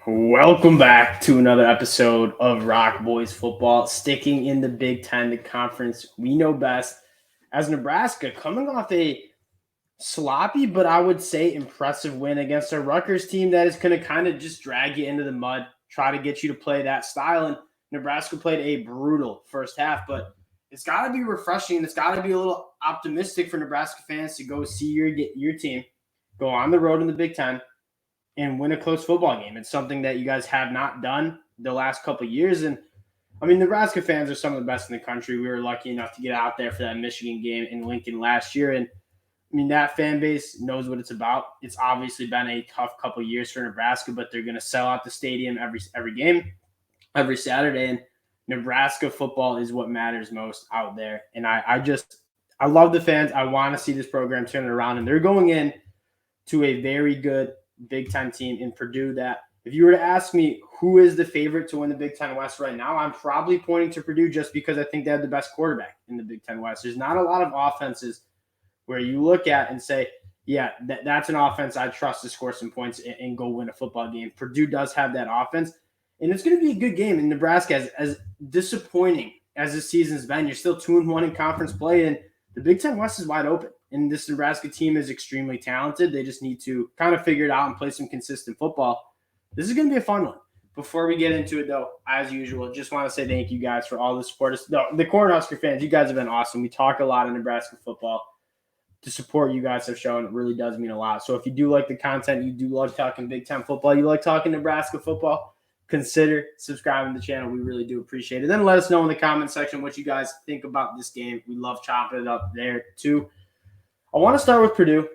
Welcome back to another episode of ROC Boys football, sticking in the Big Ten, the conference we know best. As Nebraska coming off a sloppy, but I would say impressive win against a Rutgers team that is going to kind of just drag you into the mud, try to get you to play that style. And Nebraska played a brutal first half, but it's got to be refreshing. It's got to be a little optimistic for Nebraska fans to go see your team go on the road in the Big Ten and win a close football game. It's something that you guys have not done the last couple of years. And I mean, Nebraska fans are some of the best in the country. We were lucky enough to get out there for that Michigan game in Lincoln last year. And I mean, that fan base knows what it's about. It's obviously been a tough couple of years for Nebraska, but they're going to sell out the stadium every game, every Saturday. And Nebraska football is what matters most out there. And I love the fans. I want to see this program turn it around. And they're going in to a very good Big Ten team in Purdue that if you were to ask me who is the favorite to win the Big Ten West right now, I'm probably pointing to Purdue just because I think they have the best quarterback in the Big Ten West. There's not a lot of offenses where you look at and say, yeah, that's an offense I trust to score some points and go win a football game. Purdue does have that offense, and it's going to be a good game in Nebraska. As disappointing as this season's been, you're still 2-1 in conference play, and the Big Ten West is wide open. And this Nebraska team is extremely talented. They just need to kind of figure it out and play some consistent football. This is going to be a fun one. Before we get into it, though, as usual, just want to say thank you guys for all the support. The Cornhusker fans, you guys have been awesome. We talk a lot of Nebraska football. The support you guys have shown, it really does mean a lot. So if you do like the content, you do like talking Big Ten football, you like talking Nebraska football, consider subscribing to the channel. We really do appreciate it. Then let us know in the comment section what you guys think about this game. We love chopping it up there, too. I want to start with Purdue.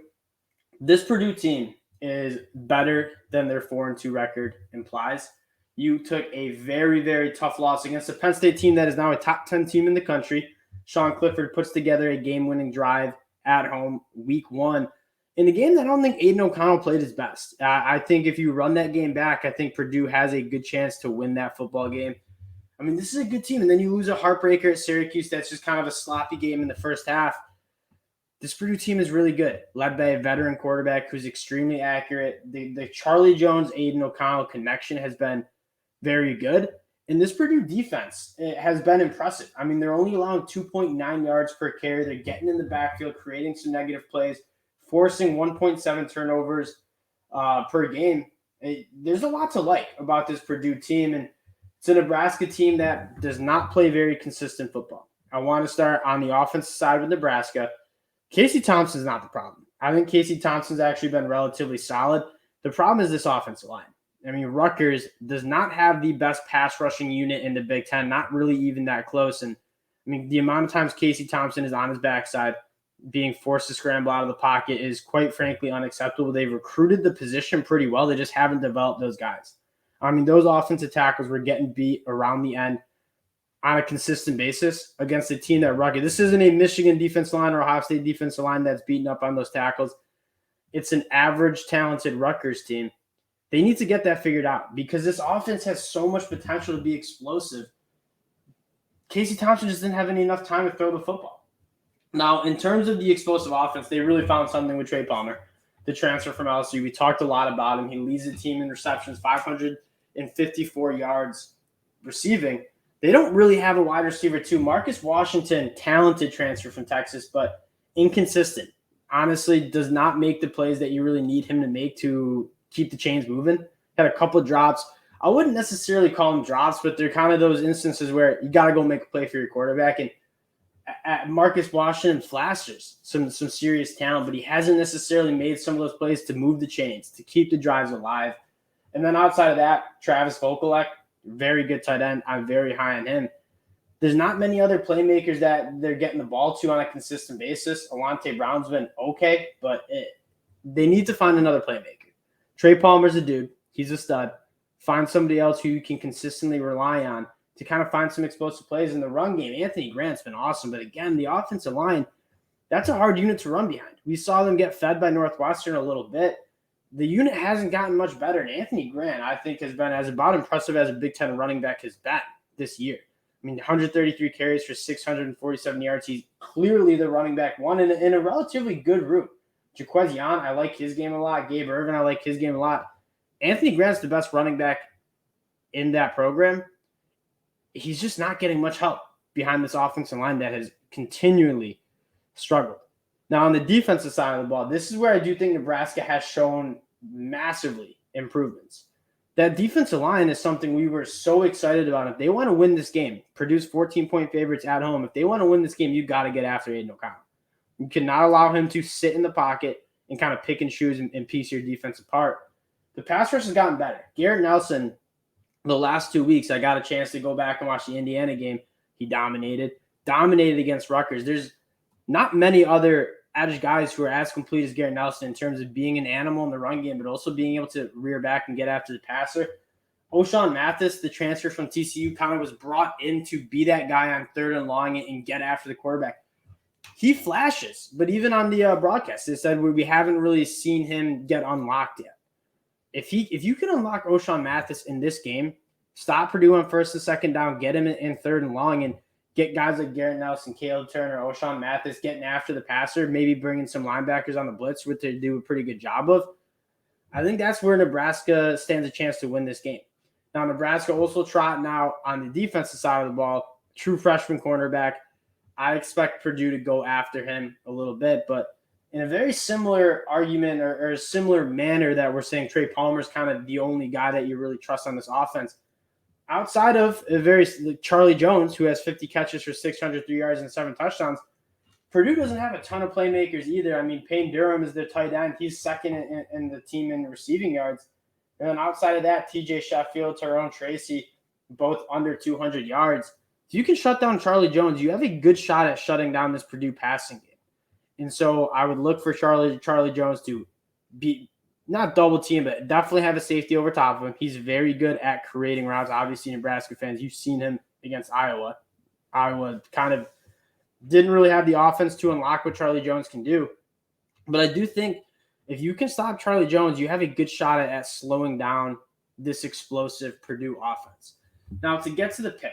This Purdue team is better than their 4-2 record implies. You took a very, very tough loss against a Penn State team that is now a top 10 team in the country. Sean Clifford puts together a game-winning drive at home week 1 in a game that I don't think Aiden O'Connell played his best. I think if you run that game back, I think Purdue has a good chance to win that football game. I mean, this is a good team, and then you lose a heartbreaker at Syracuse that's just kind of a sloppy game in the first half. This Purdue team is really good, led by a veteran quarterback who's extremely accurate. The Charlie Jones-Aiden O'Connell connection has been very good. And this Purdue defense has been impressive. I mean, they're only allowing 2.9 yards per carry. They're getting in the backfield, creating some negative plays, forcing 1.7 turnovers per game. There's a lot to like about this Purdue team, and it's a Nebraska team that does not play very consistent football. I want to start on the offensive side with Nebraska. Casey Thompson's not the problem. I think Casey Thompson's actually been relatively solid. The problem is this offensive line. I mean, Rutgers does not have the best pass rushing unit in the Big Ten, not really even that close. And I mean, the amount of times Casey Thompson is on his backside, being forced to scramble out of the pocket is quite frankly unacceptable. They've recruited the position pretty well. They just haven't developed those guys. I mean, those offensive tackles were getting beat around the end on a consistent basis against a team that Rutgers. This isn't a Michigan defensive line or Ohio State defensive line that's beating up on those tackles. It's an average, talented Rutgers team. They need to get that figured out because this offense has so much potential to be explosive. Casey Thompson just didn't have enough time to throw the football. Now, in terms of the explosive offense, they really found something with Trey Palmer, the transfer from LSU. We talked a lot about him. He leads the team in receptions, 554 yards receiving. They don't really have a wide receiver, too. Marcus Washington, talented transfer from Texas, but inconsistent. Honestly, does not make the plays that you really need him to make to keep the chains moving. Had a couple of drops. I wouldn't necessarily call them drops, but they're kind of those instances where you got to go make a play for your quarterback. And Marcus Washington flashes some serious talent, but he hasn't necessarily made some of those plays to move the chains, to keep the drives alive. And then outside of that, Travis Vokalek, very good tight end. I'm very high on him. There's not many other playmakers that they're getting the ball to on a consistent basis. Alante Brown's been okay, but they need to find another playmaker. Trey Palmer's a dude. He's a stud. Find somebody else who you can consistently rely on to kind of find some explosive plays in the run game. Anthony Grant's been awesome, but again, the offensive line, that's a hard unit to run behind. We saw them get fed by Northwestern a little bit. The unit hasn't gotten much better, and Anthony Grant, I think, has been as about impressive as a Big Ten running back has been this year. I mean, 133 carries for 647 yards. He's clearly the running back one in a relatively good route. Jaquez Yon, I like his game a lot. Gabe Irvin, I like his game a lot. Anthony Grant's the best running back in that program. He's just not getting much help behind this offensive line that has continually struggled. Now, on the defensive side of the ball, this is where I do think Nebraska has shown massively improvements. That defensive line is something we were so excited about. If they want to win this game, produce 14-point favorites at home, if they want to win this game, you got to get after Aiden O'Connell. You cannot allow him to sit in the pocket and kind of pick and choose and piece your defense apart. The pass rush has gotten better. Garrett Nelson, the last 2 weeks, I got a chance to go back and watch the Indiana game. He dominated against Rutgers. There's not many other edge guys who are as complete as Garrett Nelson in terms of being an animal in the run game, but also being able to rear back and get after the passer. O'Shawn Mathis, the transfer from TCU, kind of was brought in to be that guy on third and long and get after the quarterback. He flashes, but even on the broadcast, they said we haven't really seen him get unlocked yet. If you can unlock O'Shawn Mathis in this game, stop Purdue on first and second down, get him in third and long, and get guys like Garrett Nelson, Caleb Turner, O'Shawn Mathis getting after the passer, maybe bringing some linebackers on the blitz, which they do a pretty good job of. I think that's where Nebraska stands a chance to win this game. Now, Nebraska also trotting out on the defensive side of the ball, true freshman cornerback. I expect Purdue to go after him a little bit, but in a very similar argument or a similar manner that we're saying Trey Palmer's kind of the only guy that you really trust on this offense. Outside of Charlie Jones, who has 50 catches for 603 yards and 7 touchdowns, Purdue doesn't have a ton of playmakers either. I mean, Payne Durham is their tight end. He's second in the team in receiving yards. And then outside of that, TJ Sheffield, Tyrone Tracy, both under 200 yards. If you can shut down Charlie Jones, you have a good shot at shutting down this Purdue passing game. And so I would look for Charlie Jones to be not double team, but definitely have a safety over top of him. He's very good at creating routes. Obviously, Nebraska fans, you've seen him against Iowa. Iowa kind of didn't really have the offense to unlock what Charlie Jones can do. But I do think if you can stop Charlie Jones, you have a good shot at slowing down this explosive Purdue offense. Now, to get to the pick,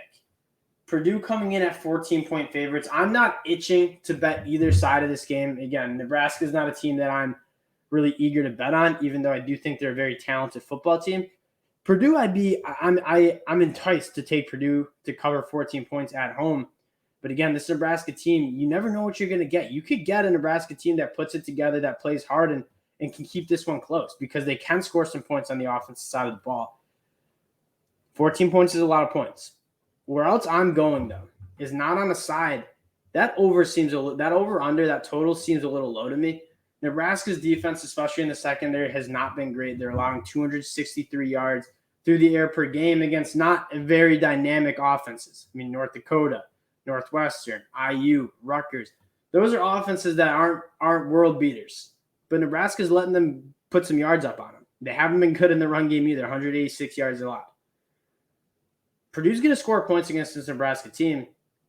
Purdue coming in at 14-point favorites. I'm not itching to bet either side of this game. Again, Nebraska is not a team that I'm really eager to bet on, even though I do think they're a very talented football team. Purdue, I'm enticed to take Purdue to cover 14 points at home. But again, this Nebraska team, you never know what you're going to get. You could get a Nebraska team that puts it together, that plays hard, and can keep this one close because they can score some points on the offensive side of the ball. 14 points is a lot of points. Where else I'm going, though, is not on the side. That total seems a little low to me. Nebraska's defense, especially in the secondary, has not been great. They're allowing 263 yards through the air per game against not very dynamic offenses. I mean, North Dakota, Northwestern, IU, Rutgers. Those are offenses that aren't world beaters. But Nebraska's letting them put some yards up on them. They haven't been good in the run game either, 186 yards allowed. Purdue's going to score points against this Nebraska team.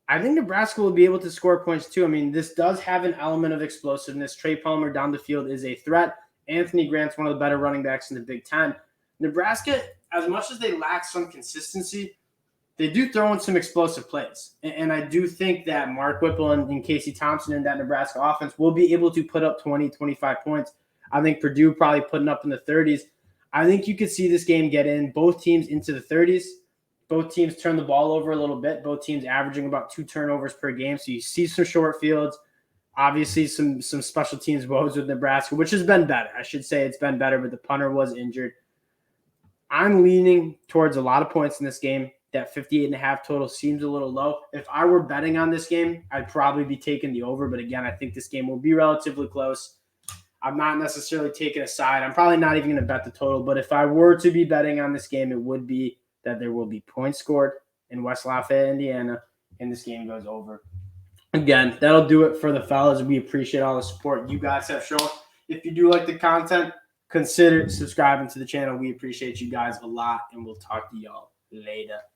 I think Nebraska will be able to score points too. I mean, this does have an element of explosiveness. Trey Palmer down the field is a threat. Anthony Grant's one of the better running backs in the Big Ten. Nebraska, as much as they lack some consistency, they do throw in some explosive plays. And I do think that Mark Whipple and Casey Thompson in that Nebraska offense will be able to put up 20, 25 points. I think Purdue probably putting up in the 30s. I think you could see this game get in both teams into the 30s. Both teams turn the ball over a little bit. Both teams averaging about 2 turnovers per game. So you see some short fields. Obviously, some special teams woes with Nebraska, which has been better. I should say it's been better, but the punter was injured. I'm leaning towards a lot of points in this game. That 58.5 total seems a little low. If I were betting on this game, I'd probably be taking the over. But again, I think this game will be relatively close. I'm not necessarily taking a side. I'm probably not even going to bet the total. But if I were to be betting on this game, it would be that there will be points scored in West Lafayette, Indiana, and this game goes over. Again, that'll do it for the fellas. We appreciate all the support you guys have shown. If you do like the content, consider subscribing to the channel. We appreciate you guys a lot, and we'll talk to y'all later.